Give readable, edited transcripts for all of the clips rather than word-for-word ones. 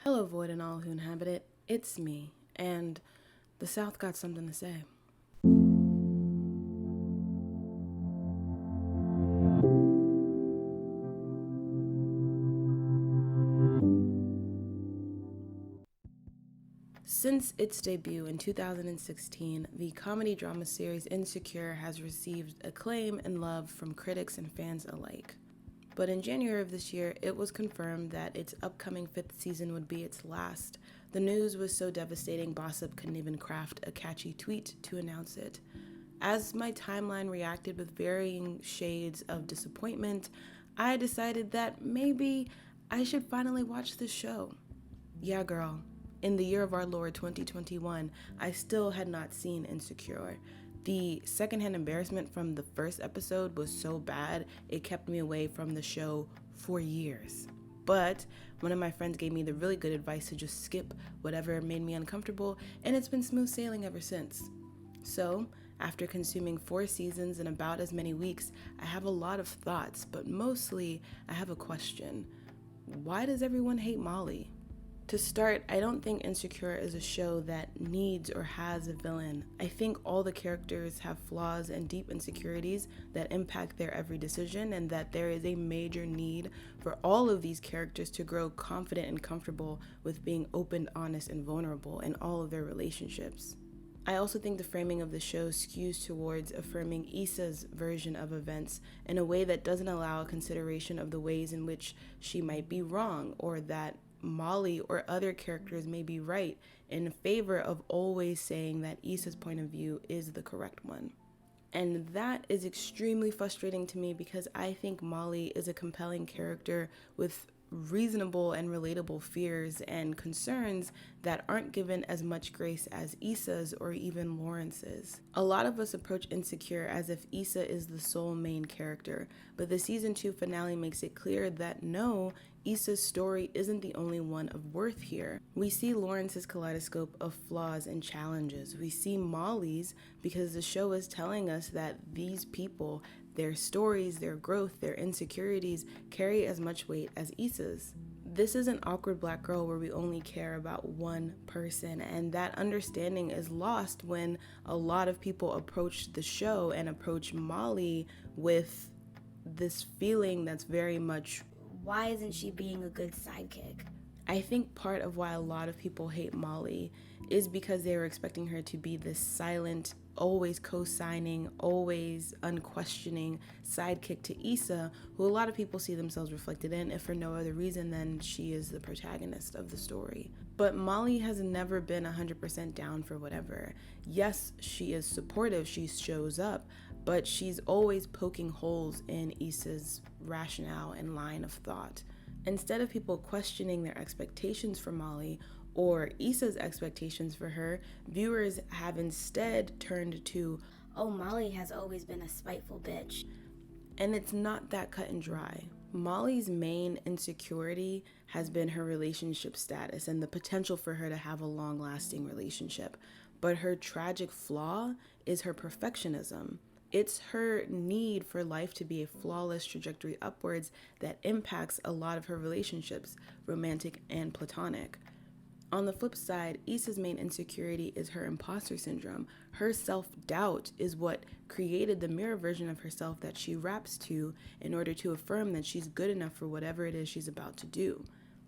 Hello, void and all who inhabit it. It's me, and the South got something to say. Since its debut in 2016, the comedy drama series Insecure has received acclaim and love from critics and fans alike. But in January of this year, it was confirmed that its upcoming fifth season would be its last. The news was so devastating, Bossip couldn't even craft a catchy tweet to announce it. As my timeline reacted with varying shades of disappointment, I decided that maybe I should finally watch this show. Yeah, girl. In the year of our Lord 2021, I still had not seen Insecure. The secondhand embarrassment from the first episode was so bad, it kept me away from the show for years. But one of my friends gave me the really good advice to just skip whatever made me uncomfortable, and it's been smooth sailing ever since. So, after consuming 4 seasons in about as many weeks, I have a lot of thoughts, but mostly I have a question. Why does everyone hate Molly? To start, I don't think Insecure is a show that needs or has a villain. I think all the characters have flaws and deep insecurities that impact their every decision, and that there is a major need for all of these characters to grow confident and comfortable with being open, honest, and vulnerable in all of their relationships. I also think the framing of the show skews towards affirming Issa's version of events in a way that doesn't allow consideration of the ways in which she might be wrong, or that Molly or other characters may be right, in favor of always saying that Issa's point of view is the correct one. And that is extremely frustrating to me because I think Molly is a compelling character with reasonable and relatable fears and concerns that aren't given as much grace as Issa's or even Lawrence's. A lot of us approach Insecure as if Issa is the sole main character, but the season 2 finale makes it clear that no, Issa's story isn't the only one of worth here. We see Lawrence's kaleidoscope of flaws and challenges. We see Molly's because the show is telling us that these people, their stories, their growth, their insecurities carry as much weight as Issa's. This is an awkward black girl where we only care about one person, and that understanding is lost when a lot of people approach the show and approach Molly with this feeling that's very much, why isn't she being a good sidekick? I think part of why a lot of people hate Molly is because they were expecting her to be this silent, always co-signing, always unquestioning sidekick to Issa, who a lot of people see themselves reflected in, if for no other reason than she is the protagonist of the story. But Molly has never been 100% down for whatever. Yes, she is supportive, she shows up, but she's always poking holes in Issa's rationale and line of thought. Instead of people questioning their expectations for Molly or Issa's expectations for her, viewers have instead turned to, oh, Molly has always been a spiteful bitch. And it's not that cut and dry. Molly's main insecurity has been her relationship status and the potential for her to have a long-lasting relationship. But her tragic flaw is her perfectionism. It's her need for life to be a flawless trajectory upwards that impacts a lot of her relationships, romantic and platonic. On the flip side, Issa's main insecurity is her imposter syndrome. Her self-doubt is what created the mirror version of herself that she raps to in order to affirm that she's good enough for whatever it is she's about to do.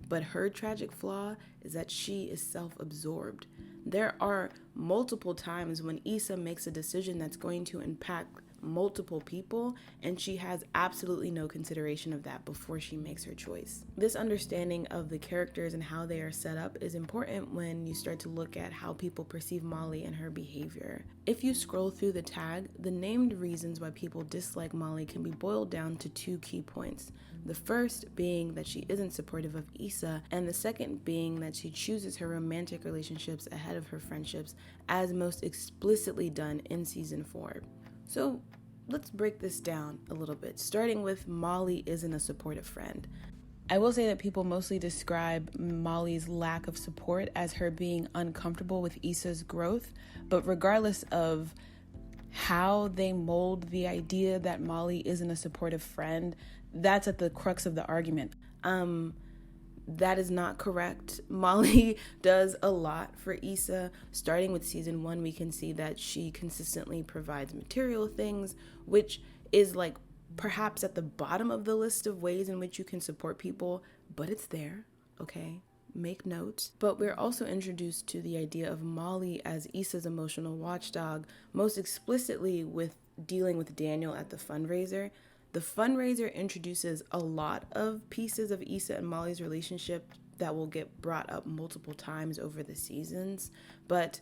But her tragic flaw is that she is self-absorbed. There are multiple times when Issa makes a decision that's going to impact multiple people, and she has absolutely no consideration of that before she makes her choice. This understanding of the characters and how they are set up is important when you start to look at how people perceive Molly and her behavior. If you scroll through the tag, the named reasons why people dislike Molly can be boiled down to 2 key points. The first being that she isn't supportive of Issa, and the second being that she chooses her romantic relationships ahead of her friendships, as most explicitly done in season 4. So let's break this down a little bit, starting with Molly isn't a supportive friend. I will say that people mostly describe Molly's lack of support as her being uncomfortable with Issa's growth, but regardless of how they mold the idea that Molly isn't a supportive friend, that's at the crux of the argument. That is not correct. Molly does a lot for Issa. Starting with season 1, we can see that she consistently provides material things, which is like perhaps at the bottom of the list of ways in which you can support people, but it's there, okay? Make notes. But we're also introduced to the idea of Molly as Issa's emotional watchdog, most explicitly with dealing with Daniel at the fundraiser. The fundraiser introduces a lot of pieces of Issa and Molly's relationship that will get brought up multiple times over the seasons, but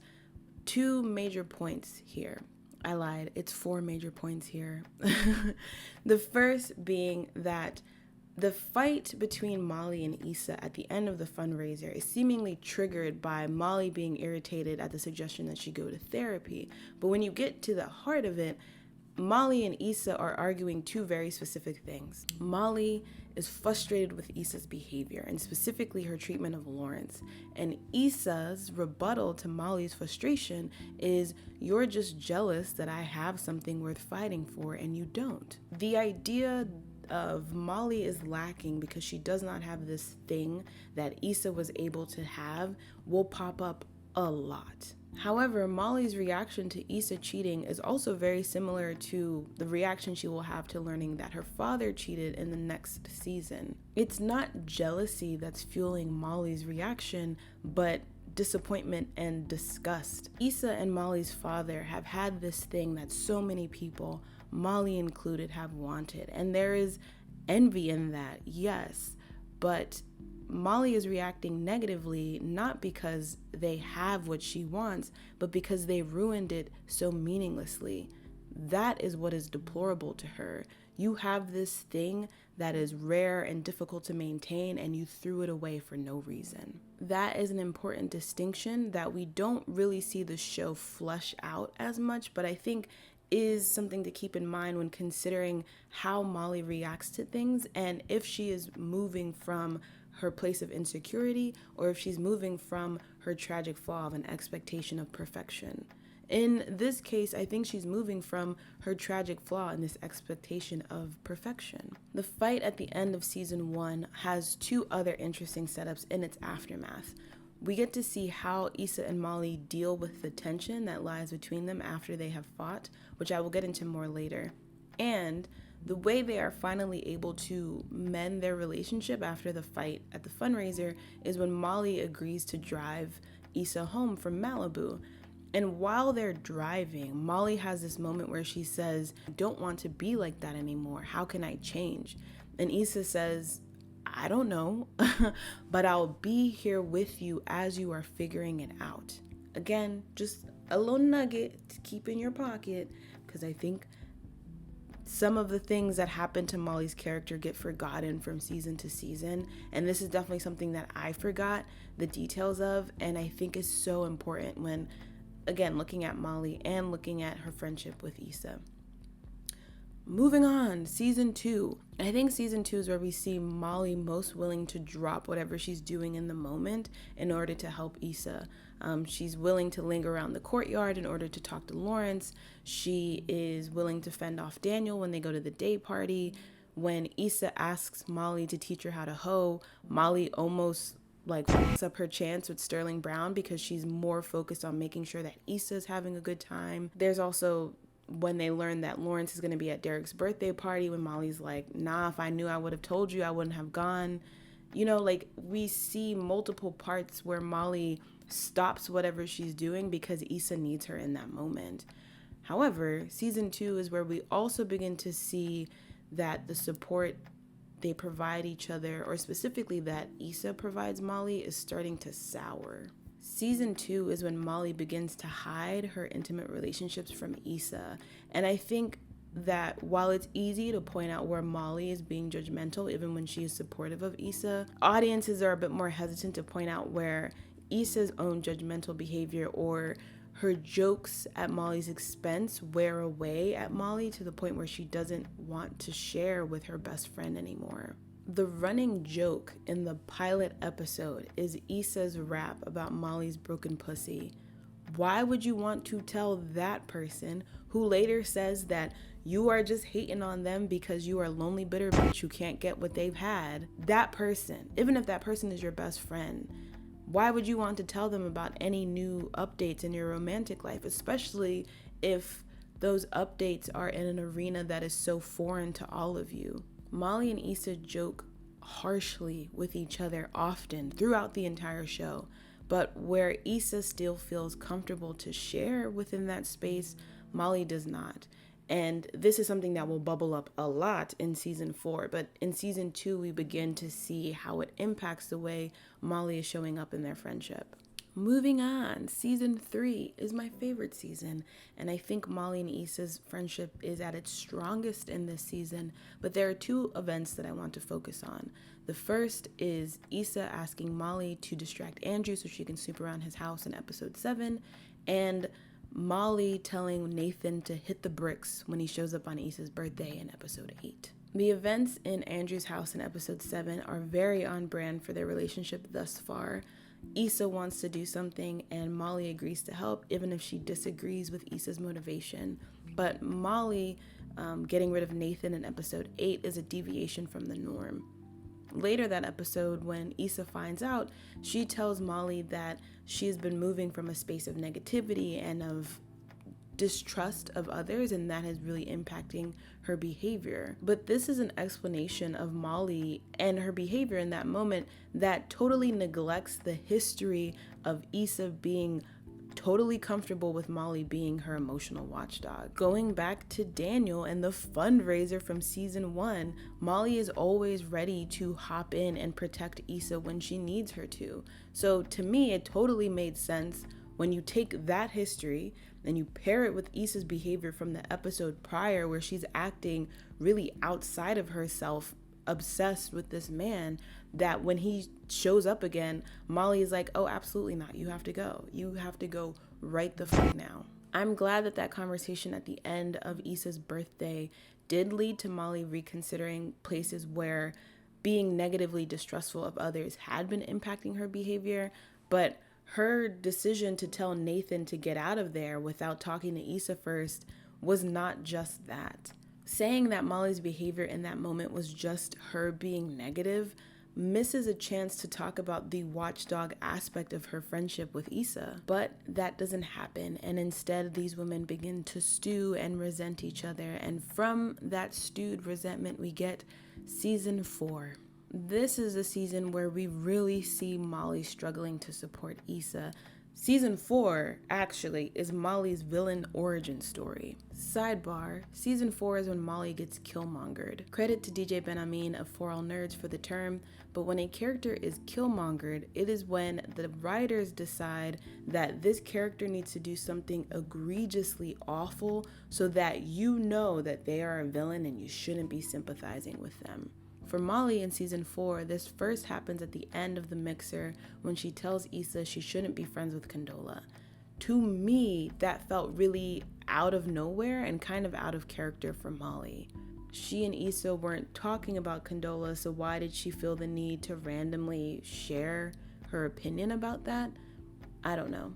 2 major points here. I lied, it's 4 major points here. The first being that the fight between Molly and Issa at the end of the fundraiser is seemingly triggered by Molly being irritated at the suggestion that she go to therapy. But when you get to the heart of it, Molly and Issa are arguing 2 very specific things. Molly is frustrated with Issa's behavior, and specifically her treatment of Lawrence. And Issa's rebuttal to Molly's frustration is, you're just jealous that I have something worth fighting for and you don't. The idea of Molly is lacking because she does not have this thing that Issa was able to have will pop up a lot. However, Molly's reaction to Issa cheating is also very similar to the reaction she will have to learning that her father cheated in the next season. It's not jealousy that's fueling Molly's reaction, but disappointment and disgust. Issa and Molly's father have had this thing that so many people, Molly included, have wanted, and there is envy in that, yes, but Molly is reacting negatively not because they have what she wants, but because they ruined it so meaninglessly. That is what is deplorable to her. You have this thing that is rare and difficult to maintain, and you threw it away for no reason. That is an important distinction that we don't really see the show flesh out as much, but I think is something to keep in mind when considering how Molly reacts to things and if she is moving from her place of insecurity or if she's moving from her tragic flaw of an expectation of perfection. In this case, I think she's moving from her tragic flaw in this expectation of perfection. The fight at the end of season 1 has 2 other interesting setups in its aftermath. We get to see how Issa and Molly deal with the tension that lies between them after they have fought, which I will get into more later. And the way they are finally able to mend their relationship after the fight at the fundraiser is when Molly agrees to drive Issa home from Malibu. And while they're driving, Molly has this moment where she says, I don't want to be like that anymore. How can I change? And Issa says, I don't know, but I'll be here with you as you are figuring it out. Again, just a little nugget to keep in your pocket, because I think some of the things that happen to Molly's character get forgotten from season to season, and this is definitely something that I forgot the details of, and I think is so important when, again, looking at Molly and looking at her friendship with Issa. Moving on, season 2. I think season 2 is where we see Molly most willing to drop whatever she's doing in the moment in order to help Issa. She's willing to linger around the courtyard in order to talk to Lawrence. She is willing to fend off Daniel when they go to the day party. When Issa asks Molly to teach her how to hoe, Molly almost fucks up her chance with Sterling Brown because she's more focused on making sure that Issa's having a good time. There's also when they learn that Lawrence is going to be at Derek's birthday party, when Molly's like, nah, if I knew I would have told you, I wouldn't have gone. You know, we see multiple parts where Molly stops whatever she's doing because Issa needs her in that moment. However, season 2 is where we also begin to see that the support they provide each other, or specifically that Issa provides Molly, is starting to sour. Season 2 is when Molly begins to hide her intimate relationships from Issa. And I think that while it's easy to point out where Molly is being judgmental, even when she is supportive of Issa, audiences are a bit more hesitant to point out where Issa's own judgmental behavior or her jokes at Molly's expense wear away at Molly to the point where she doesn't want to share with her best friend anymore. The running joke in the pilot episode is Issa's rap about Molly's broken pussy. Why would you want to tell that person, who later says that you are just hating on them because you are a lonely, bitter bitch who can't get what they've had. That person, even if that person is your best friend, why would you want to tell them about any new updates in your romantic life, especially if those updates are in an arena that is so foreign to all of you? Molly and Issa joke harshly with each other often throughout the entire show, but where Issa still feels comfortable to share within that space, Molly does not. And this is something that will bubble up a lot in season 4, but in season 2, we begin to see how it impacts the way Molly is showing up in their friendship. Moving on, season 3 is my favorite season, and I think Molly and Issa's friendship is at its strongest in this season, but there are 2 events that I want to focus on. The first is Issa asking Molly to distract Andrew so she can snoop around his house in episode 7, and Molly telling Nathan to hit the bricks when he shows up on Issa's birthday in episode 8. The events in Andrew's house in episode 7 are very on brand for their relationship thus far. Issa wants to do something and Molly agrees to help even if she disagrees with Issa's motivation. But Molly getting rid of Nathan in episode 8 is a deviation from the norm. Later that episode, when Issa finds out, she tells Molly that she's been moving from a space of negativity and of distrust of others, and that is really impacting her behavior. But this is an explanation of Molly and her behavior in that moment that totally neglects the history of Issa being totally comfortable with Molly being her emotional watchdog. Going back to Daniel and the fundraiser from season 1, Molly is always ready to hop in and protect Issa when she needs her to. So to me, it totally made sense when you take that history and you pair it with Issa's behavior from the episode prior where she's acting really outside of herself, obsessed with this man, that when he shows up again, Molly is like, oh, absolutely not. You have to go. You have to go right the fuck now. I'm glad that that conversation at the end of Issa's birthday did lead to Molly reconsidering places where being negatively distrustful of others had been impacting her behavior, but her decision to tell Nathan to get out of there without talking to Issa first was not just that. Saying that Molly's behavior in that moment was just her being negative misses a chance to talk about the watchdog aspect of her friendship with Issa. But that doesn't happen, and instead these women begin to stew and resent each other, and from that stewed resentment we get season 4. This is a season where we really see Molly struggling to support Issa. Season 4, actually, is Molly's villain origin story. Sidebar, season 4 is when Molly gets killmongered. Credit to DJ Ben Amin of For All Nerds for the term, but when a character is killmongered, it is when the writers decide that this character needs to do something egregiously awful so that you know that they are a villain and you shouldn't be sympathizing with them. For Molly in season 4, this first happens at the end of the mixer when she tells Issa she shouldn't be friends with Condola. To me, that felt really out of nowhere and kind of out of character for Molly. She and Issa weren't talking about Condola, so why did she feel the need to randomly share her opinion about that? I don't know.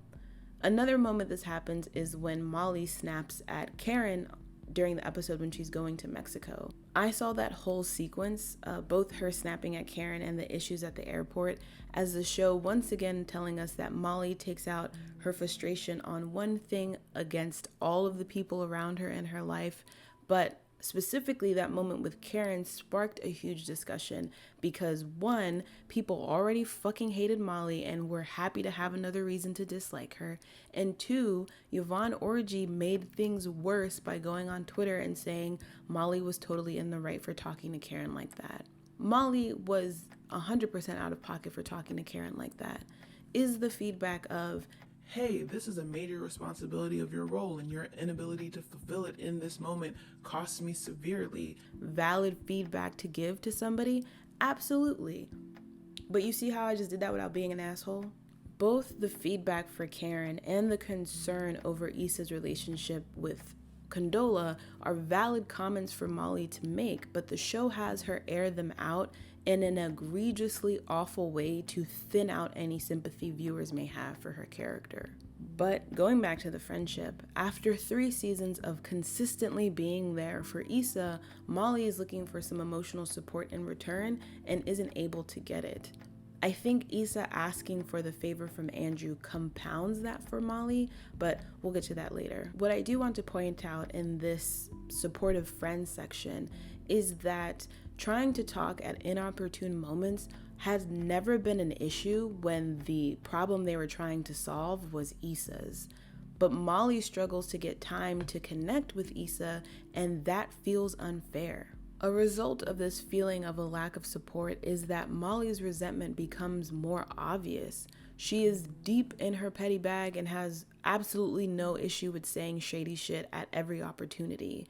Another moment this happens is when Molly snaps at Karen during the episode when she's going to Mexico. I saw that whole sequence, both her snapping at Karen and the issues at the airport, as the show once again telling us that Molly takes out her frustration on one thing against all of the people around her in her life, but specifically that moment with Karen sparked a huge discussion because 1, people already fucking hated Molly and were happy to have another reason to dislike her, and 2, Yvonne Orji made things worse by going on Twitter and saying Molly was totally in the right for talking to Karen like that. Molly was 100% out of pocket for talking to Karen like that. Is the feedback of, hey, this is a major responsibility of your role and your inability to fulfill it in this moment costs me severely, valid feedback to give to somebody? Absolutely. But you see how I just did that without being an asshole? Both the feedback for Karen and the concern over Issa's relationship with Condola are valid comments for Molly to make, but the show has her air them out in an egregiously awful way to thin out any sympathy viewers may have for her character. But going back to the friendship, after 3 seasons of consistently being there for Issa, Molly is looking for some emotional support in return and isn't able to get it. I think Issa asking for the favor from Andrew compounds that for Molly, but we'll get to that later. What I do want to point out in this supportive friends section is that trying to talk at inopportune moments has never been an issue when the problem they were trying to solve was Issa's. But Molly struggles to get time to connect with Issa, and that feels unfair. A result of this feeling of a lack of support is that Molly's resentment becomes more obvious. She is deep in her petty bag and has absolutely no issue with saying shady shit at every opportunity.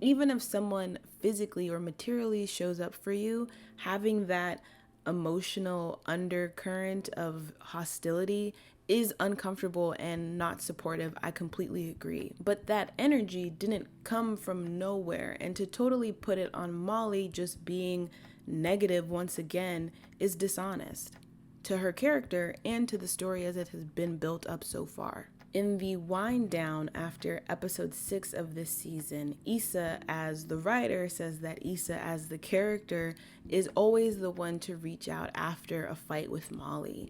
Even if someone physically or materially shows up for you, having that emotional undercurrent of hostility is uncomfortable and not supportive. I completely agree. But that energy didn't come from nowhere, and to totally put it on Molly just being negative once again is dishonest to her character and to the story as it has been built up so far. In the wind down after episode 6 of this season, Issa as the writer says that Issa as the character is always the one to reach out after a fight with Molly.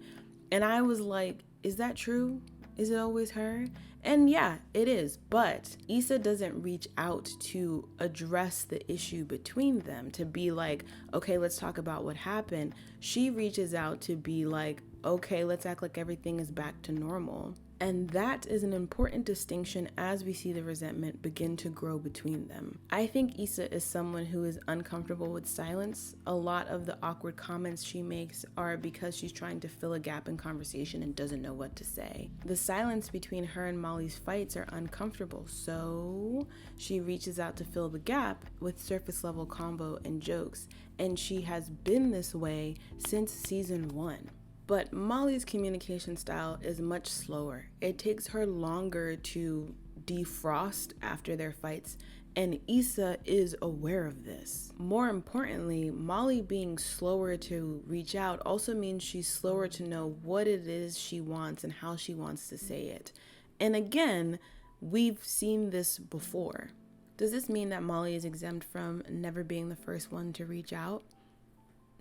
And I was like, is that true? Is it always her? And yeah, it is. But Issa doesn't reach out to address the issue between them, to be like, okay, let's talk about what happened. She reaches out to be like, okay, let's act like everything is back to normal. And that is an important distinction as we see the resentment begin to grow between them. I think Issa is someone who is uncomfortable with silence. A lot of the awkward comments she makes are because she's trying to fill a gap in conversation and doesn't know what to say. The silence between her and Molly's fights are uncomfortable, so she reaches out to fill the gap with surface level combo and jokes, and she has been this way since season 1. But Molly's communication style is much slower. It takes her longer to defrost after their fights, and Issa is aware of this. More importantly, Molly being slower to reach out also means she's slower to know what it is she wants and how she wants to say it. And again, we've seen this before. Does this mean that Molly is exempt from never being the first one to reach out?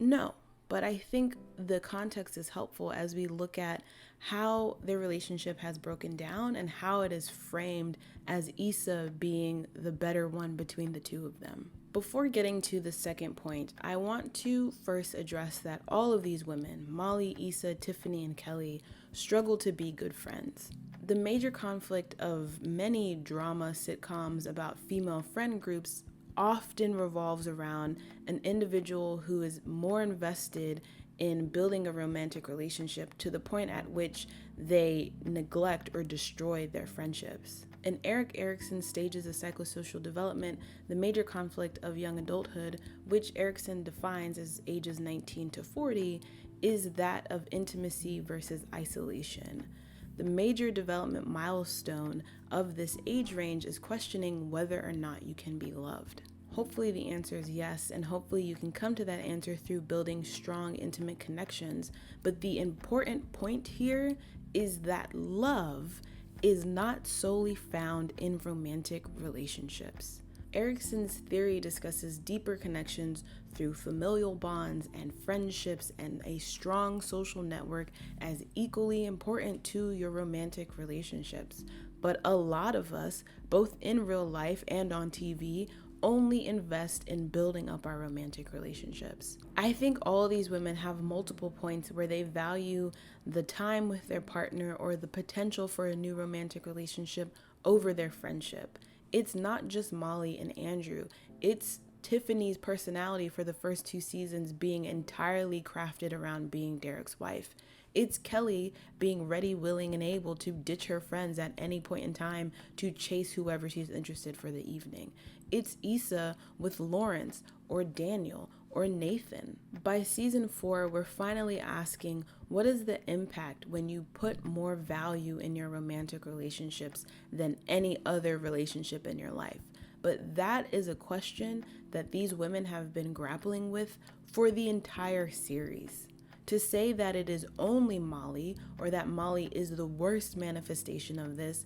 No. But I think the context is helpful as we look at how their relationship has broken down and how it is framed as Issa being the better one between the two of them. Before getting to the second point, I want to first address that all of these women, Molly, Issa, Tiffany, and Kelly, struggle to be good friends. The major conflict of many drama sitcoms about female friend groups often revolves around an individual who is more invested in building a romantic relationship to the point at which they neglect or destroy their friendships. In Erik Erikson's Stages of Psychosocial Development, the major conflict of young adulthood, which Erikson defines as ages 19 to 40, is that of intimacy versus isolation. The major development milestone of this age range is questioning whether or not you can be loved. Hopefully the answer is yes, and hopefully you can come to that answer through building strong, intimate connections. But the important point here is that love is not solely found in romantic relationships. Erikson's theory discusses deeper connections through familial bonds and friendships and a strong social network as equally important to your romantic relationships. But a lot of us, both in real life and on TV, only invest in building up our romantic relationships. I think all these women have multiple points where they value the time with their partner or the potential for a new romantic relationship over their friendship. It's not just Molly and Andrew. It's Tiffany's personality for the first 2 seasons being entirely crafted around being Derek's wife. It's Kelly being ready, willing, and able to ditch her friends at any point in time to chase whoever she's interested for the evening. It's Issa with Lawrence or Daniel or Nathan. By season 4, we're finally asking, what is the impact when you put more value in your romantic relationships than any other relationship in your life? But that is a question that these women have been grappling with for the entire series. To say that it is only Molly or that Molly is the worst manifestation of this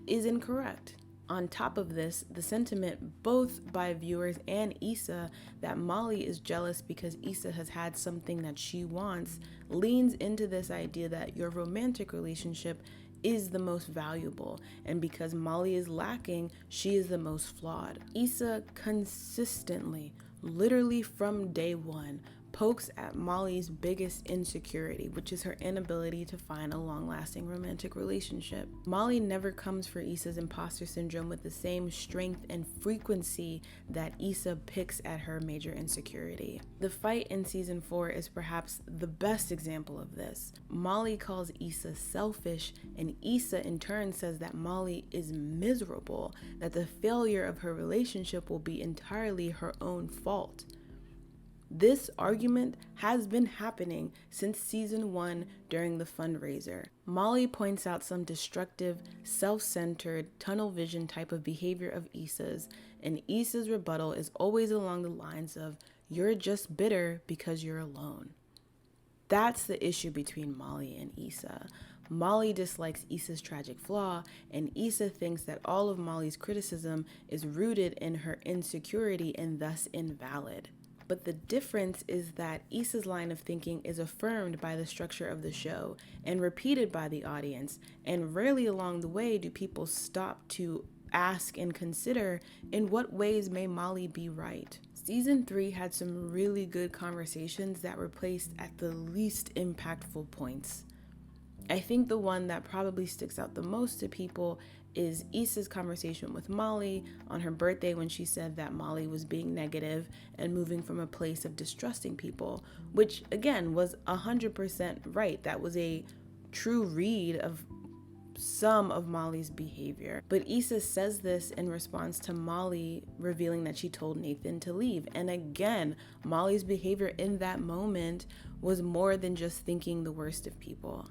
is incorrect. On top of this, the sentiment both by viewers and Issa that Molly is jealous because Issa has had something that she wants leans into this idea that your romantic relationship is the most valuable, and because Molly is lacking, she is the most flawed. Issa consistently, literally from day one, pokes at Molly's biggest insecurity, which is her inability to find a long-lasting romantic relationship. Molly never comes for Issa's imposter syndrome with the same strength and frequency that Issa picks at her major insecurity. The fight in season 4 is perhaps the best example of this. Molly calls Issa selfish, and Issa in turn says that Molly is miserable, that the failure of her relationship will be entirely her own fault. This argument has been happening since season 1 during the fundraiser. Molly points out some destructive, self-centered, tunnel vision type of behavior of Issa's, and Issa's rebuttal is always along the lines of, "You're just bitter because you're alone." That's the issue between Molly and Issa. Molly dislikes Issa's tragic flaw, and Issa thinks that all of Molly's criticism is rooted in her insecurity and thus invalid. But the difference is that Issa's line of thinking is affirmed by the structure of the show and repeated by the audience, and rarely along the way do people stop to ask and consider, in what ways may Molly be right? Season 3 had some really good conversations that were placed at the least impactful points. I think the one that probably sticks out the most to people is Issa's conversation with Molly on her birthday when she said that Molly was being negative and moving from a place of distrusting people, which again was 100% right. That was a true read of some of Molly's behavior. But Issa says this in response to Molly revealing that she told Nathan to leave. And again, Molly's behavior in that moment was more than just thinking the worst of people.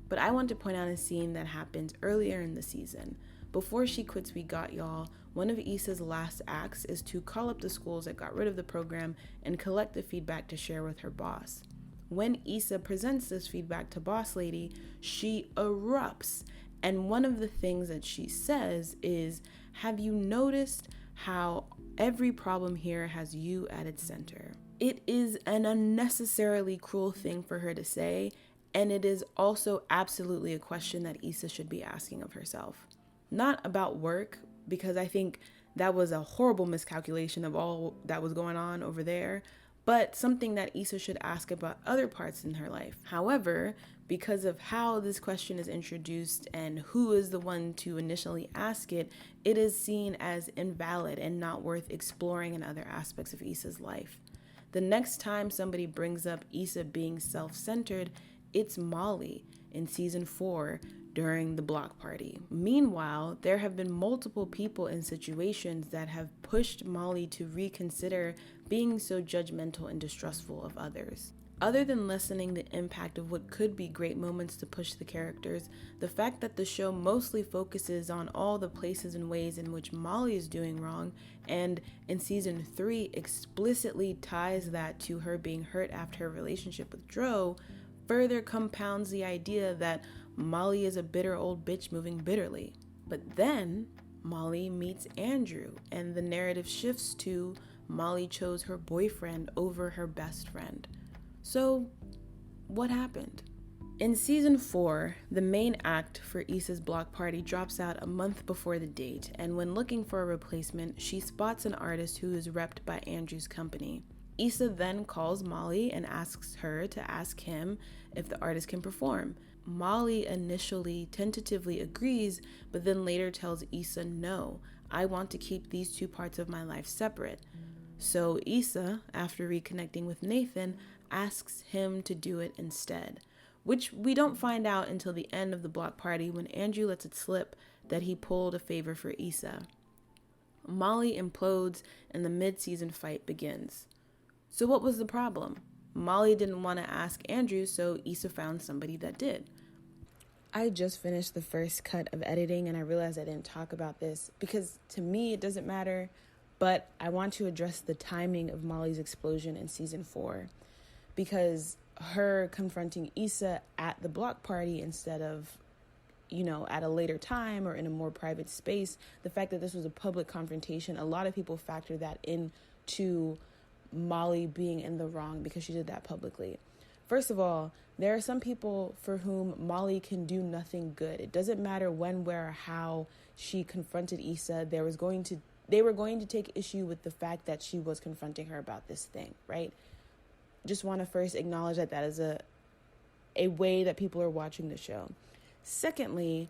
But I want to point out a scene that happens earlier in the season. Before she quits We Got Y'all, one of Issa's last acts is to call up the schools that got rid of the program and collect the feedback to share with her boss. When Issa presents this feedback to Boss Lady, she erupts. And one of the things that she says is, "Have you noticed how every problem here has you at its center?" It is an unnecessarily cruel thing for her to say, and it is also absolutely a question that Issa should be asking of herself. Not about work, because I think that was a horrible miscalculation of all that was going on over there, but something that Issa should ask about other parts in her life. However, because of how this question is introduced and who is the one to initially ask it, it is seen as invalid and not worth exploring in other aspects of Issa's life. The next time somebody brings up Issa being self-centered, it's Molly in season 4 during the block party. Meanwhile, there have been multiple people in situations that have pushed Molly to reconsider being so judgmental and distrustful of others. Other than lessening the impact of what could be great moments to push the characters, the fact that the show mostly focuses on all the places and ways in which Molly is doing wrong, and in season 3 explicitly ties that to her being hurt after her relationship with Dro, further compounds the idea that Molly is a bitter old bitch moving bitterly. But then Molly meets Andrew, and the narrative shifts to Molly chose her boyfriend over her best friend. So what happened? In season 4, the main act for Issa's block party drops out a month before the date, and when looking for a replacement, she spots an artist who is repped by Andrew's company. Issa then calls Molly and asks her to ask him if the artist can perform. Molly initially tentatively agrees, but then later tells Issa, "No, I want to keep these two parts of my life separate." So Issa, after reconnecting with Nathan, asks him to do it instead, which we don't find out until the end of the block party when Andrew lets it slip that he pulled a favor for Issa. Molly implodes and the mid-season fight begins. So what was the problem? Molly didn't want to ask Andrew, so Issa found somebody that did. I just finished the first cut of editing and I realized I didn't talk about this because to me it doesn't matter, but I want to address the timing of Molly's explosion in season 4 because her confronting Issa at the block party instead of, at a later time or in a more private space, the fact that this was a public confrontation, a lot of people factor that into Molly being in the wrong because she did that publicly. First of all, there are some people for whom Molly can do nothing good. It doesn't matter when, where, or how she confronted Issa. They were going to take issue with the fact that she was confronting her about this thing, right? Just want to first acknowledge that is a way that people are watching the show. Secondly,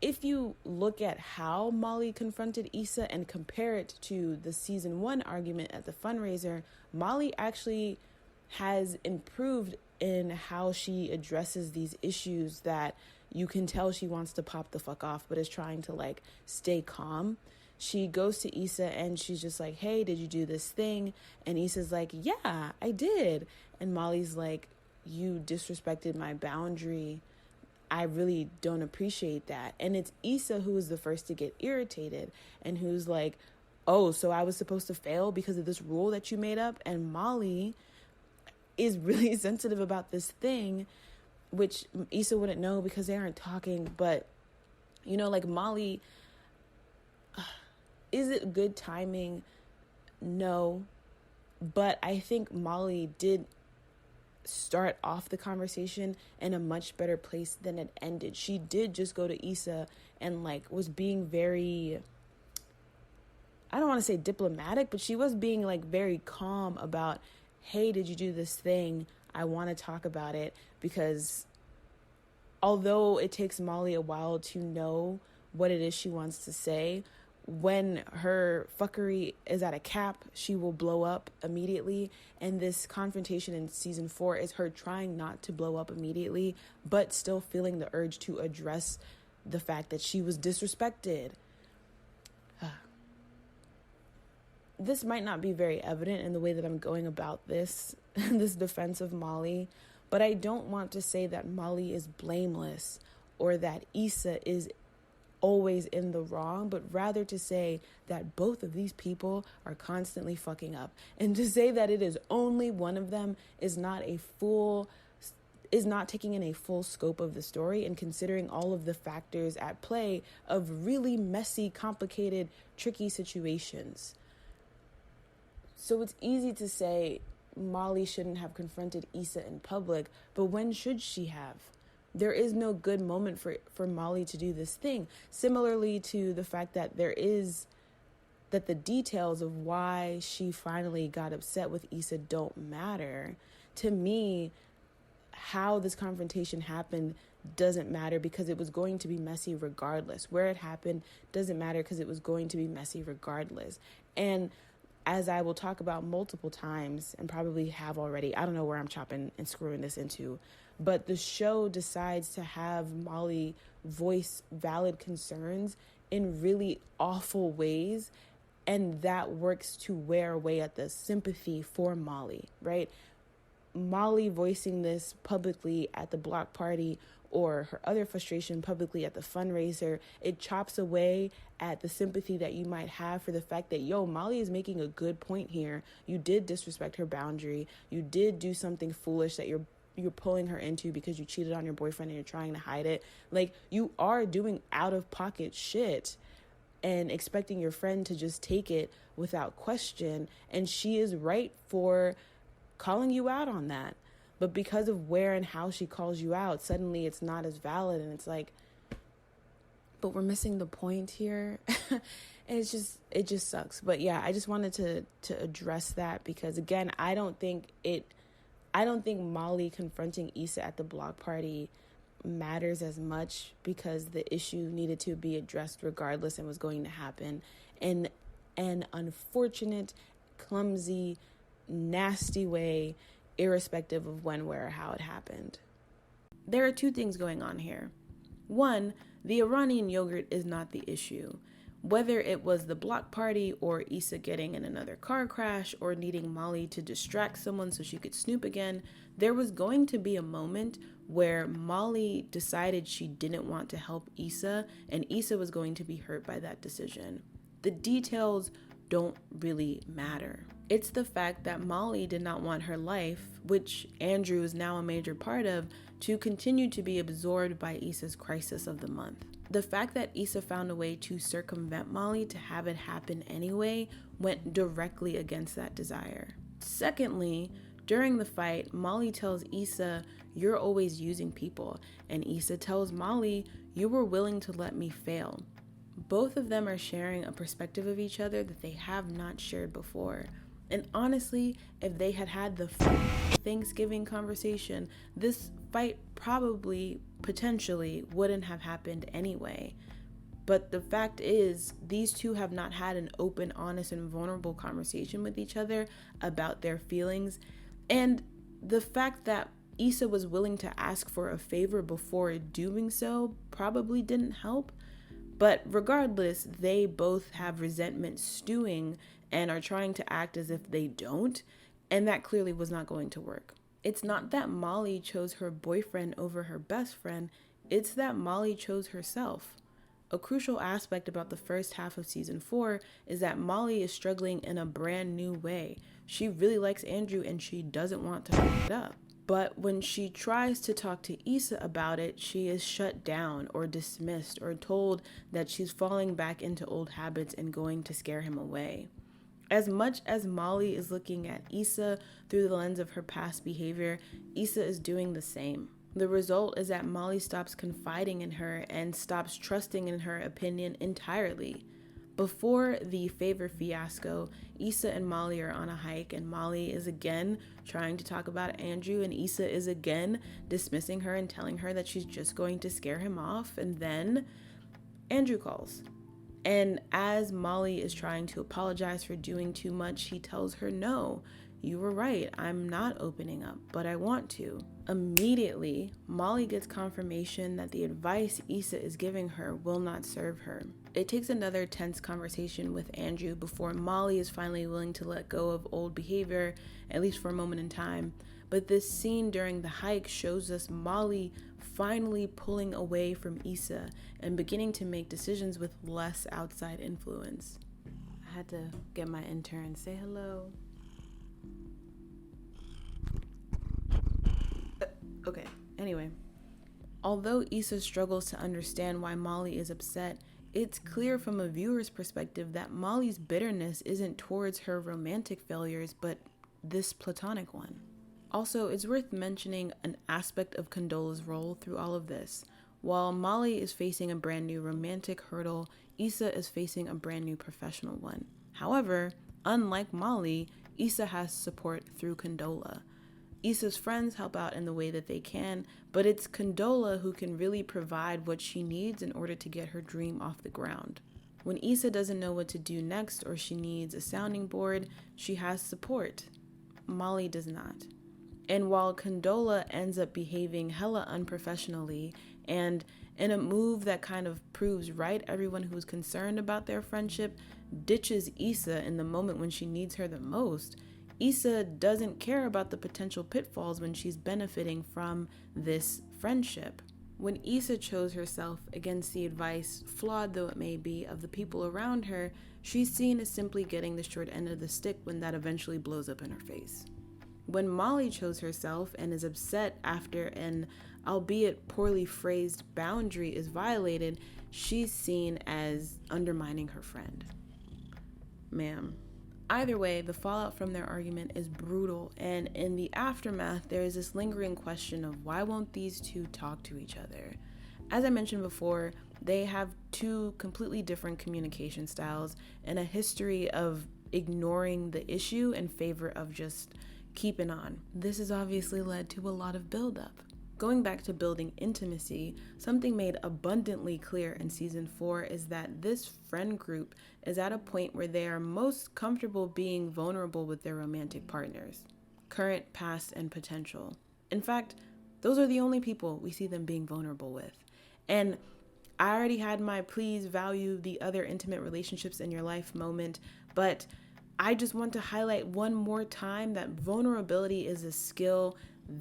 if you look at how Molly confronted Issa and compare it to the season 1 argument at the fundraiser, Molly actually has improved in how she addresses these issues that you can tell she wants to pop the fuck off, but is trying to stay calm. She goes to Issa and she's just like, hey, did you do this thing? And Issa's like, yeah, I did. And Molly's like, you disrespected my boundary. I really don't appreciate that. And it's Issa who is the first to get irritated and who's like, oh, so I was supposed to fail because of this rule that you made up? And Molly is really sensitive about this thing, which Issa wouldn't know because they aren't talking. But, Molly, is it good timing? No. But I think Molly did start off the conversation in a much better place than it ended. She did just go to Issa and was being very, I don't want to say diplomatic, but she was being very calm about, hey, did you do this thing? I want to talk about it because although it takes Molly a while to know what it is she wants to say, when her fuckery is at a cap, she will blow up immediately. And this confrontation in season 4 is her trying not to blow up immediately, but still feeling the urge to address the fact that she was disrespected. This might not be very evident in the way that I'm going about this defense of Molly, but I don't want to say that Molly is blameless or that Issa is always in the wrong, but rather to say that both of these people are constantly fucking up. And to say that it is only one of them is not taking in a full scope of the story and considering all of the factors at play of really messy, complicated, tricky situations. So it's easy to say Molly shouldn't have confronted Issa in public, but when should she have? There is no good moment for Molly to do this thing. Similarly to the fact that the details of why she finally got upset with Issa don't matter. To me, how this confrontation happened doesn't matter because it was going to be messy regardless. Where it happened doesn't matter because it was going to be messy regardless. And as I will talk about multiple times and probably have already, I don't know where I'm chopping and screwing this into, but the show decides to have Molly voice valid concerns in really awful ways, and that works to wear away at the sympathy for Molly, right? Molly voicing this publicly at the block party or her other frustration publicly at the fundraiser, it chops away at the sympathy that you might have for the fact that, Molly is making a good point here. You did disrespect her boundary. You did do something foolish that you're pulling her into because you cheated on your boyfriend and you're trying to hide it. You are doing out-of-pocket shit and expecting your friend to just take it without question. And she is right for calling you out on that. But because of where and how she calls you out, suddenly it's not as valid. And it's but we're missing the point here. And it just sucks. But yeah, I just wanted to address that because, again, I don't think Molly confronting Issa at the block party matters as much because the issue needed to be addressed regardless and was going to happen in an unfortunate, clumsy, nasty way, irrespective of when, where, or how it happened. There are two things going on here. One, the Iranian yogurt is not the issue. Whether it was the block party or Issa getting in another car crash or needing Molly to distract someone so she could snoop again, there was going to be a moment where Molly decided she didn't want to help Issa, and Issa was going to be hurt by that decision. The details don't really matter. It's the fact that Molly did not want her life, which Andrew is now a major part of, to continue to be absorbed by Issa's crisis of the month. The fact that Issa found a way to circumvent Molly to have it happen anyway went directly against that desire. Secondly, during the fight, Molly tells Issa, "You're always using people," and Issa tells Molly, "You were willing to let me fail." Both of them are sharing a perspective of each other that they have not shared before. And honestly, if they had had the Thanksgiving conversation, this fight probably, potentially, wouldn't have happened anyway. But the fact is, these two have not had an open, honest, and vulnerable conversation with each other about their feelings. And the fact that Issa was willing to ask for a favor before doing so probably didn't help. But regardless, they both have resentment stewing and are trying to act as if they don't, and that clearly was not going to work. It's not that Molly chose her boyfriend over her best friend, it's that Molly chose herself. A crucial aspect about the first half of season 4 is that Molly is struggling in a brand new way. She really likes Andrew and she doesn't want to fuck it up. But when she tries to talk to Issa about it, she is shut down or dismissed or told that she's falling back into old habits and going to scare him away. As much as Molly is looking at Issa through the lens of her past behavior, Issa is doing the same. The result is that Molly stops confiding in her and stops trusting in her opinion entirely. Before the favor fiasco, Issa and Molly are on a hike and Molly is again trying to talk about Andrew and Issa is again dismissing her and telling her that she's just going to scare him off, and then Andrew calls. And as Molly is trying to apologize for doing too much, he tells her, "No, you were right. I'm not opening up, but I want to." Immediately, Molly gets confirmation that the advice Issa is giving her will not serve her. It takes another tense conversation with Andrew before Molly is finally willing to let go of old behavior, at least for a moment in time. But this scene during the hike shows us Molly finally pulling away from Issa and beginning to make decisions with less outside influence. I had to get my intern to say hello. Okay, anyway. Although Issa struggles to understand why Molly is upset, it's clear from a viewer's perspective that Molly's bitterness isn't towards her romantic failures, but this platonic one. Also, it's worth mentioning an aspect of Condola's role through all of this. While Molly is facing a brand new romantic hurdle, Issa is facing a brand new professional one. However, unlike Molly, Issa has support through Condola. Issa's friends help out in the way that they can, but it's Condola who can really provide what she needs in order to get her dream off the ground. When Issa doesn't know what to do next or she needs a sounding board, she has support. Molly does not. And while Condola ends up behaving hella unprofessionally and in a move that kind of proves right everyone who's concerned about their friendship ditches Issa in the moment when she needs her the most, Issa doesn't care about the potential pitfalls when she's benefiting from this friendship. When Issa chose herself against the advice, flawed though it may be, of the people around her, she's seen as simply getting the short end of the stick when that eventually blows up in her face. When Molly chose herself and is upset after an albeit poorly phrased boundary is violated, she's seen as undermining her friend. Ma'am. Either way, the fallout from their argument is brutal, and in the aftermath, there is this lingering question of why won't these two talk to each other? As I mentioned before, they have two completely different communication styles and a history of ignoring the issue in favor of just keeping on. This has obviously led to a lot of buildup. Going back to building intimacy, something made abundantly clear in season 4 is that this friend group is at a point where they are most comfortable being vulnerable with their romantic partners, current, past, and potential. In fact, those are the only people we see them being vulnerable with. And I already had my please value the other intimate relationships in your life moment, but I just want to highlight one more time that vulnerability is a skill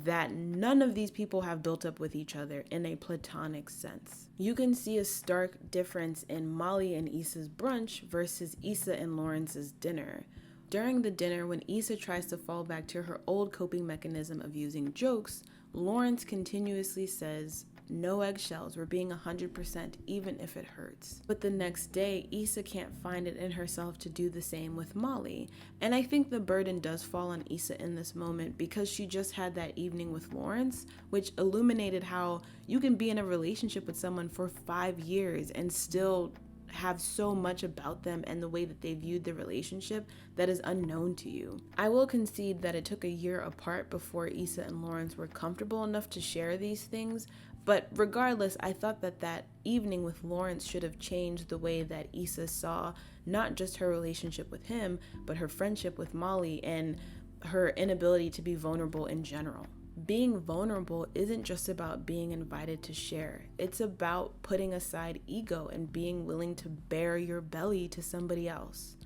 that none of these people have built up with each other in a platonic sense. You can see a stark difference in Molly and Issa's brunch versus Issa and Lawrence's dinner. During the dinner, when Issa tries to fall back to her old coping mechanism of using jokes, Lawrence continuously says, "No eggshells, we're being 100% even if it hurts." But the next day, Issa can't find it in herself to do the same with Molly. And I think the burden does fall on Issa in this moment because she just had that evening with Lawrence, which illuminated how you can be in a relationship with someone for 5 years and still have so much about them and the way that they viewed the relationship that is unknown to you. I will concede that it took a year apart before Issa and Lawrence were comfortable enough to share these things, but regardless, I thought that that evening with Lawrence should have changed the way that Issa saw not just her relationship with him, but her friendship with Molly and her inability to be vulnerable in general. Being vulnerable isn't just about being invited to share. It's about putting aside ego and being willing to bare your belly to somebody else.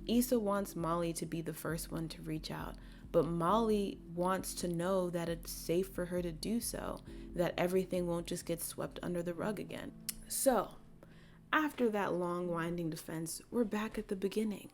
Issa wants Molly to be the first one to reach out, but Molly wants to know that it's safe for her to do so, that everything won't just get swept under the rug again. So, after that long winding defense, we're back at the beginning.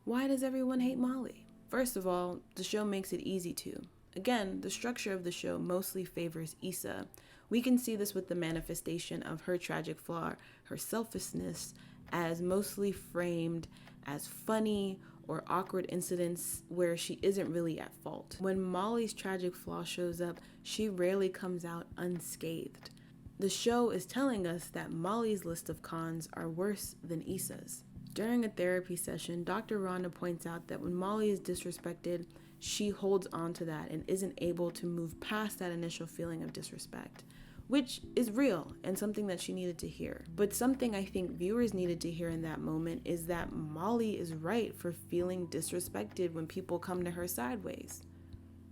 Why does everyone hate Molly? First of all, the show makes it easy to. Again, the structure of the show mostly favors Issa. We can see this with the manifestation of her tragic flaw, her selfishness, as mostly framed as funny or awkward incidents where she isn't really at fault. When Molly's tragic flaw shows up, she rarely comes out unscathed. The show is telling us that Molly's list of cons are worse than Issa's. During a therapy session, Dr. Rhonda points out that when Molly is disrespected, she holds on to that and isn't able to move past that initial feeling of disrespect, which is real and something that she needed to hear. But something I think viewers needed to hear in that moment is that Molly is right for feeling disrespected when people come to her sideways.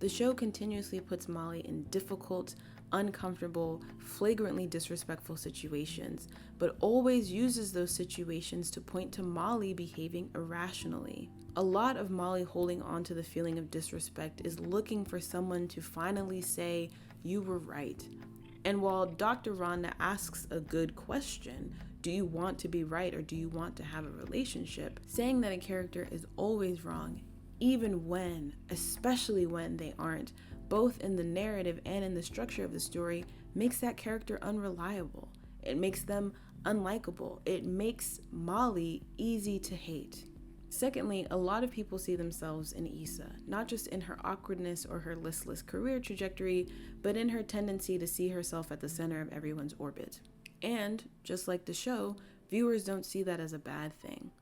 The show continuously puts Molly in difficult, uncomfortable, flagrantly disrespectful situations, but always uses those situations to point to Molly behaving irrationally. A lot of Molly holding on to the feeling of disrespect is looking for someone to finally say, "You were right." And while Dr. Rhonda asks a good question, do you want to be right or do you want to have a relationship? Saying that a character is always wrong, even when, especially when they aren't, both in the narrative and in the structure of the story, makes that character unreliable. It makes them unlikable. It makes Molly easy to hate. Secondly, a lot of people see themselves in Issa, not just in her awkwardness or her listless career trajectory, but in her tendency to see herself at the center of everyone's orbit. And, just like the show, viewers don't see that as a bad thing.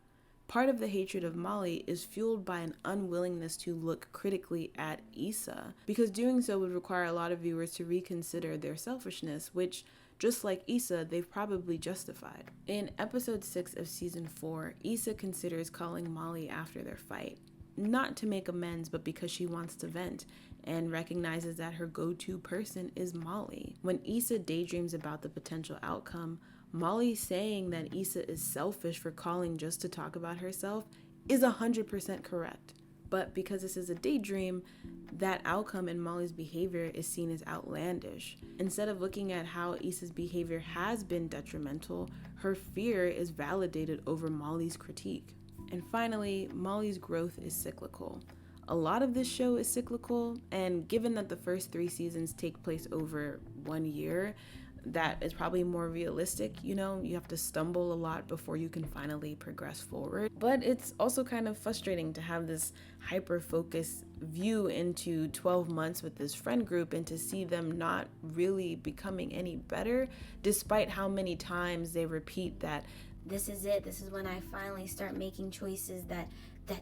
Part of the hatred of Molly is fueled by an unwillingness to look critically at Issa, because doing so would require a lot of viewers to reconsider their selfishness, which, just like Issa, they've probably justified. In episode 6 of season 4, Issa considers calling Molly after their fight, not to make amends, but because she wants to vent, and recognizes that her go-to person is Molly. When Issa daydreams about the potential outcome, Molly saying that Issa is selfish for calling just to talk about herself is 100% correct. But because this is a daydream, that outcome in Molly's behavior is seen as outlandish. Instead of looking at how Issa's behavior has been detrimental, her fear is validated over Molly's critique. And finally, Molly's growth is cyclical. A lot of this show is cyclical, and given that the first 3 seasons take place over 1 year, that is probably more realistic. You have to stumble a lot before you can finally progress forward. But it's also kind of frustrating to have this hyper-focused view into 12 months with this friend group and to see them not really becoming any better, despite how many times they repeat that This is it. This is when I finally start making choices that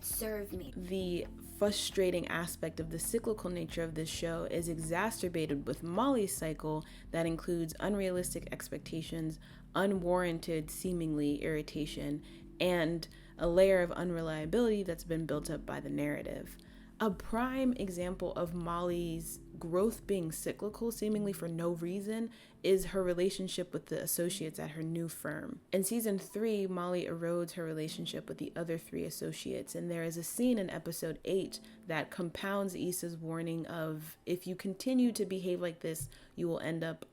serve me. The frustrating aspect of the cyclical nature of this show is exacerbated with Molly's cycle that includes unrealistic expectations, unwarranted seemingly irritation, and a layer of unreliability that's been built up by the narrative. A prime example of Molly's growth being cyclical, seemingly for no reason, is her relationship with the associates at her new firm. In season 3, Molly erodes her relationship with the other 3 associates, and there is a scene in episode 8 that compounds Issa's warning of, if you continue to behave like this, you will end up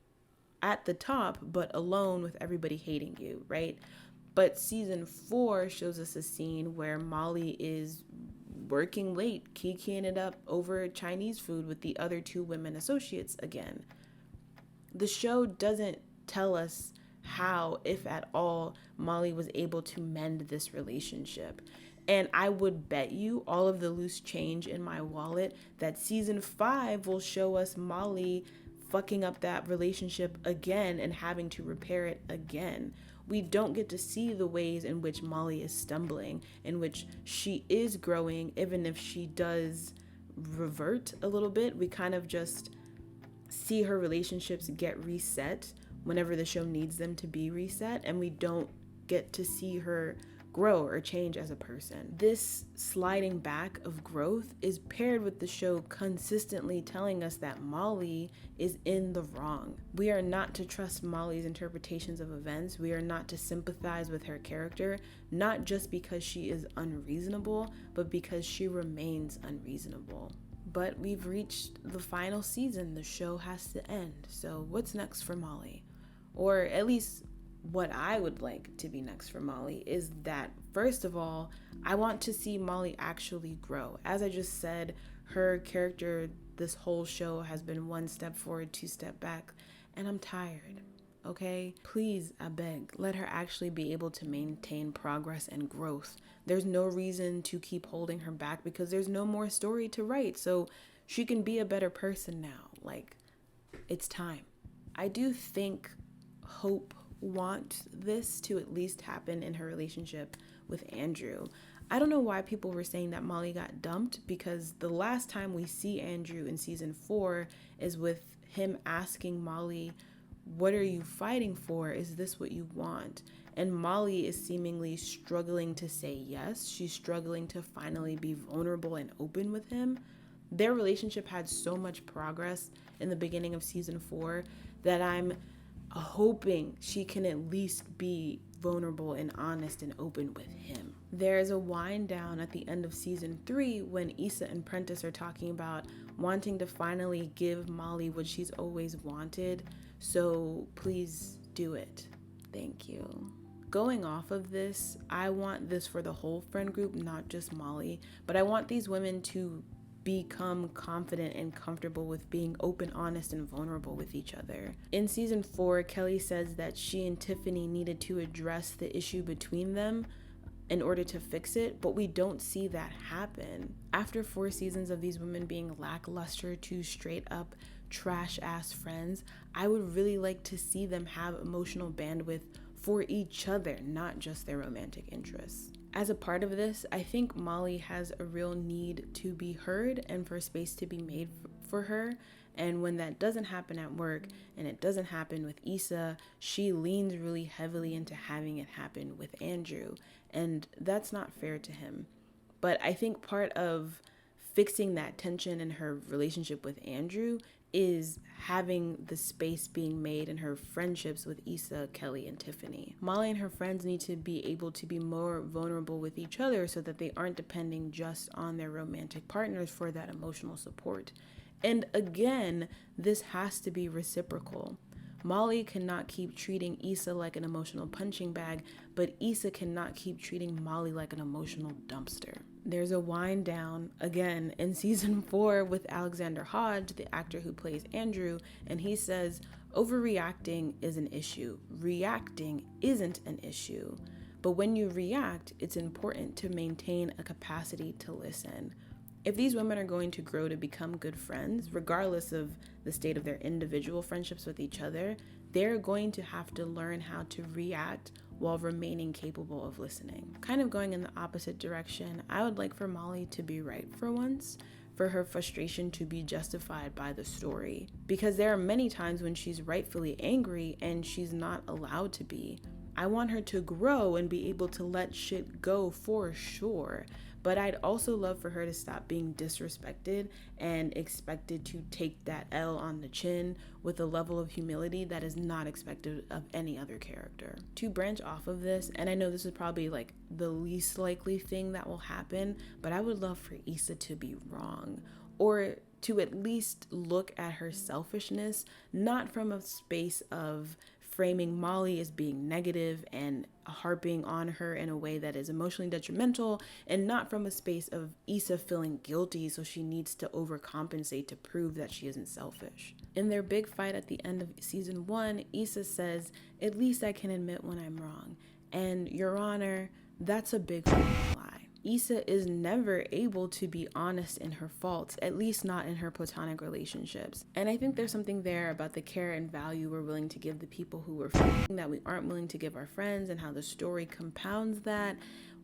at the top, but alone with everybody hating you, right? But season 4 shows us a scene where Molly is working late, kikiing it up over Chinese food with the other 2 women associates again. The show doesn't tell us how, if at all, Molly was able to mend this relationship. And I would bet you all of the loose change in my wallet that season 5 will show us Molly fucking up that relationship again and having to repair it again. We don't get to see the ways in which Molly is stumbling, in which she is growing, even if she does revert a little bit. We kind of just see her relationships get reset whenever the show needs them to be reset, and we don't get to see her grow or change as a person. This sliding back of growth is paired with the show consistently telling us that Molly is in the wrong. We are not to trust Molly's interpretations of events. We are not to sympathize with her character, not just because she is unreasonable, but because she remains unreasonable. But we've reached the final season. The show has to end. So what's next for Molly? Or at least what I would like to be next for Molly is that, first of all, I want to see Molly actually grow. As I just said, her character this whole show has been 1 step forward, 2 step back, and I'm tired, okay? Please, I beg, let her actually be able to maintain progress and growth. There's no reason to keep holding her back because there's no more story to write, so she can be a better person now. Like, it's time. I do think Hope want this to at least happen in her relationship with Andrew. I don't know why people were saying that Molly got dumped, because the last time we see Andrew in season 4 is with him asking Molly, what are you fighting for? Is this what you want? And Molly is seemingly struggling to say yes. She's struggling to finally be vulnerable and open with him. Their relationship had so much progress in the beginning of season 4 that I'm hoping she can at least be vulnerable and honest and open with him. There's a wind down at the end of season 3 when Issa and Prentice are talking about wanting to finally give Molly what she's always wanted. So please do it. Thank you. Going off of this, I want this for the whole friend group, not just Molly, but I want these women to become confident and comfortable with being open, honest, and vulnerable with each other. In season 4, Kelly says that she and Tiffany needed to address the issue between them in order to fix it, but we don't see that happen. After 4 seasons of these women being lackluster to straight up trash ass friends, I would really like to see them have emotional bandwidth for each other, not just their romantic interests. As a part of this, I think Molly has a real need to be heard and for space to be made for her. And when that doesn't happen at work and it doesn't happen with Issa, she leans really heavily into having it happen with Andrew. And that's not fair to him. But I think part of fixing that tension in her relationship with Andrew is having the space being made in her friendships with Issa, Kelly, and Tiffany. Molly and her friends need to be able to be more vulnerable with each other so that they aren't depending just on their romantic partners for that emotional support. And again, this has to be reciprocal. Molly cannot keep treating Issa like an emotional punching bag, but Issa cannot keep treating Molly like an emotional dumpster. There's a wind down, again, in season 4 with Alexander Hodge, the actor who plays Andrew, and he says, overreacting is an issue. Reacting isn't an issue. But when you react, it's important to maintain a capacity to listen. If these women are going to grow to become good friends, regardless of the state of their individual friendships with each other, they're going to have to learn how to react while remaining capable of listening. Kind of going in the opposite direction, I would like for Molly to be right for once, for her frustration to be justified by the story. Because there are many times when she's rightfully angry and she's not allowed to be. I want her to grow and be able to let shit go for sure. But I'd also love for her to stop being disrespected and expected to take that L on the chin with a level of humility that is not expected of any other character. To branch off of this, and I know this is probably like the least likely thing that will happen, but I would love for Issa to be wrong, or to at least look at her selfishness, not from a space of framing Molly as being negative and harping on her in a way that is emotionally detrimental, and not from a space of Issa feeling guilty so she needs to overcompensate to prove that she isn't selfish. In their big fight at the end of season 1, Issa says, "At least I can admit when I'm wrong." And Your Honor, that's a big lie. Issa is never able to be honest in her faults, at least not in her platonic relationships. And I think there's something there about the care and value we're willing to give the people who we're f***ing that we aren't willing to give our friends, and how the story compounds that.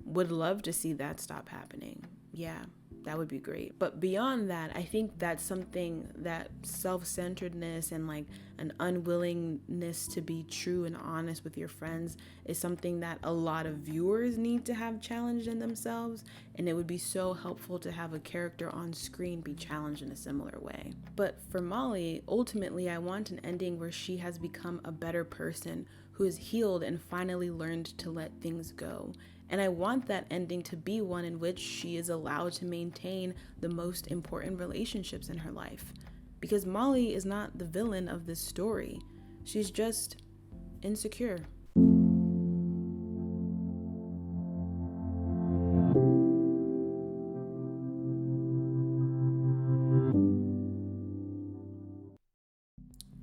Would love to see that stop happening. Yeah, that would be great. But beyond that, I think that's something, that self-centeredness and like an unwillingness to be true and honest with your friends is something that a lot of viewers need to have challenged in themselves, and it would be so helpful to have a character on screen be challenged in a similar way. But for Molly, ultimately I want an ending where she has become a better person, who is healed and finally learned to let things go. And I want that ending to be one in which she is allowed to maintain the most important relationships in her life. Because Molly is not the villain of this story. She's just insecure.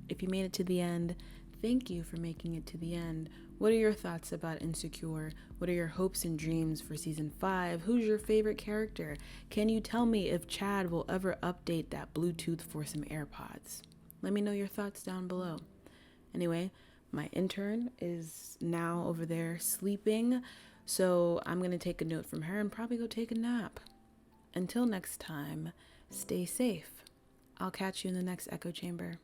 If you made it to the end, thank you for making it to the end. What are your thoughts about Insecure? What are your hopes and dreams for season 5? Who's your favorite character? Can you tell me if Chad will ever update that Bluetooth for some AirPods? Let me know your thoughts down below. Anyway, my intern is now over there sleeping, so I'm going to take a note from her and probably go take a nap. Until next time, stay safe. I'll catch you in the next echo chamber.